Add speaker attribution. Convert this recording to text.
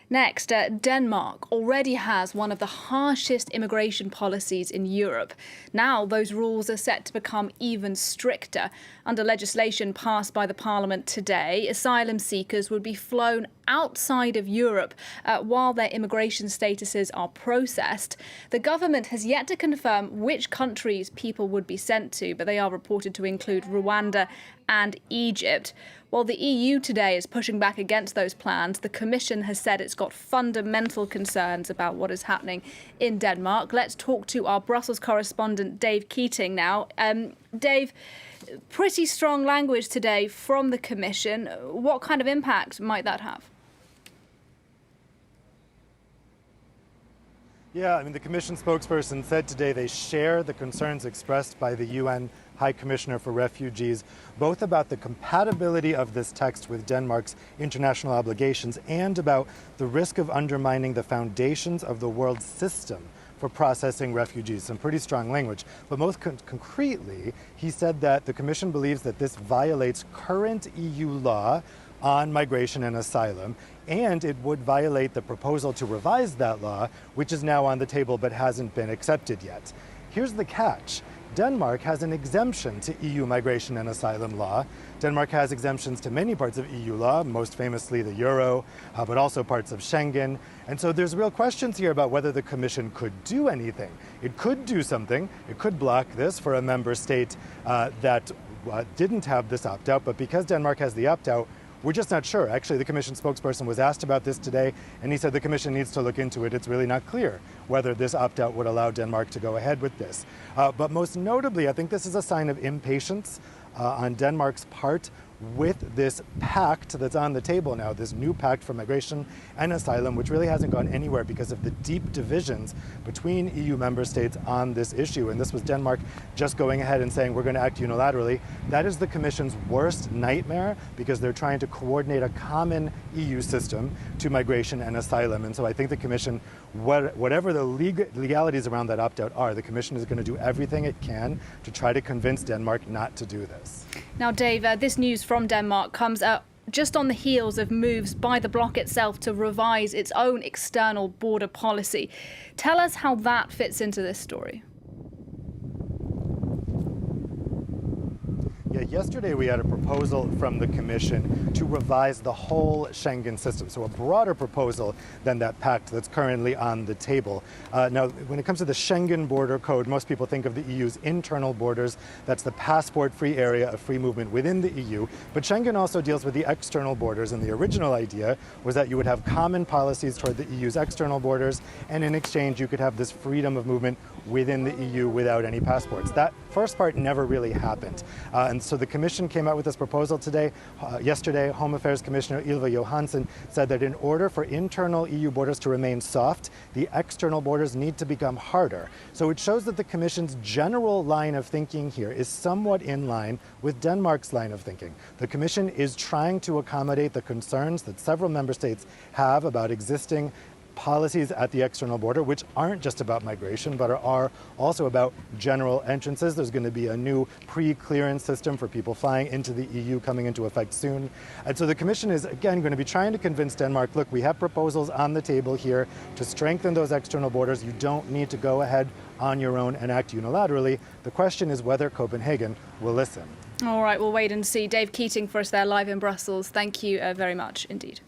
Speaker 1: Next, Denmark already has one of the harshest immigration policies in Europe. Now those rules are set to become even stricter. Under legislation passed by the Parliament today, asylum seekers would be flown outside of Europe while their immigration statuses are processed. The government has yet to confirm which countries people would be sent to, but they are reported to include Rwanda and Egypt. While the EU today is pushing back against those plans, the Commission has said it's got fundamental concerns about what is happening in Denmark. Let's talk to our Brussels correspondent, Dave Keating, now. Dave, pretty strong language today from the Commission. What kind of impact might that have?
Speaker 2: Yeah, the Commission spokesperson said today they share the concerns expressed by the UN High Commissioner for Refugees, both about the compatibility of this text with Denmark's international obligations and about the risk of undermining the foundations of the world system for processing refugees. Some pretty strong language. But most concretely, he said that the Commission believes that this violates current EU law on migration and asylum, and it would violate the proposal to revise that law, which is now on the table but hasn't been accepted yet. Here's the catch. Denmark has an exemption to EU migration and asylum law. Denmark has exemptions to many parts of EU law, most famously the euro, but also parts of Schengen. And so there's real questions here about whether the Commission could do anything. It could do something. It could block this for a member state that didn't have this opt-out, but because Denmark has the opt-out, we're just not sure. Actually, the Commission spokesperson was asked about this today, and he said the Commission needs to look into it. It's really not clear whether this opt-out would allow Denmark to go ahead with this. But most notably, I think this is a sign of impatience on Denmark's part with this pact that's on the table now, this new pact for migration and asylum, which really hasn't gone anywhere because of the deep divisions between EU member states on this issue. And this was Denmark just going ahead and saying, we're going to act unilaterally. That is the Commission's worst nightmare because they're trying to coordinate a common EU system to migration and asylum. And so I think the Commission, whatever the legalities around that opt-out are, the Commission is going to do everything it can to try to convince Denmark not to do this.
Speaker 1: Now, Dave, this news from Denmark comes just on the heels of moves by the bloc itself to revise its own external border policy. Tell us how that fits into this story.
Speaker 2: Yeah, yesterday we had a proposal from the Commission to revise the whole Schengen system, so a broader proposal than that pact that's currently on the table. Now, when it comes to the Schengen border code, most people think of the EU's internal borders. That's the passport-free area of free movement within the EU. But Schengen also deals with the external borders, and the original idea was that you would have common policies toward the EU's external borders, and in exchange you could have this freedom of movement within the EU without any passports. That first part never really happened. And so the Commission came out with this proposal today. Yesterday, Home Affairs Commissioner Ylva Johansson said that in order for internal EU borders to remain soft, the external borders need to become harder. So it shows that the Commission's general line of thinking here is somewhat in line with Denmark's line of thinking. The Commission is trying to accommodate the concerns that several member states have about existing policies at the external border, which aren't just about migration, but are also about general entrances. There's going to be a new pre-clearance system for people flying into the EU coming into effect soon. And so the Commission is, again, going to be trying to convince Denmark, look, we have proposals on the table here to strengthen those external borders. You don't need to go ahead on your own and act unilaterally. The question is whether Copenhagen will listen.
Speaker 1: All right, we'll wait and see. Dave Keating for us there live in Brussels. Thank you very much indeed.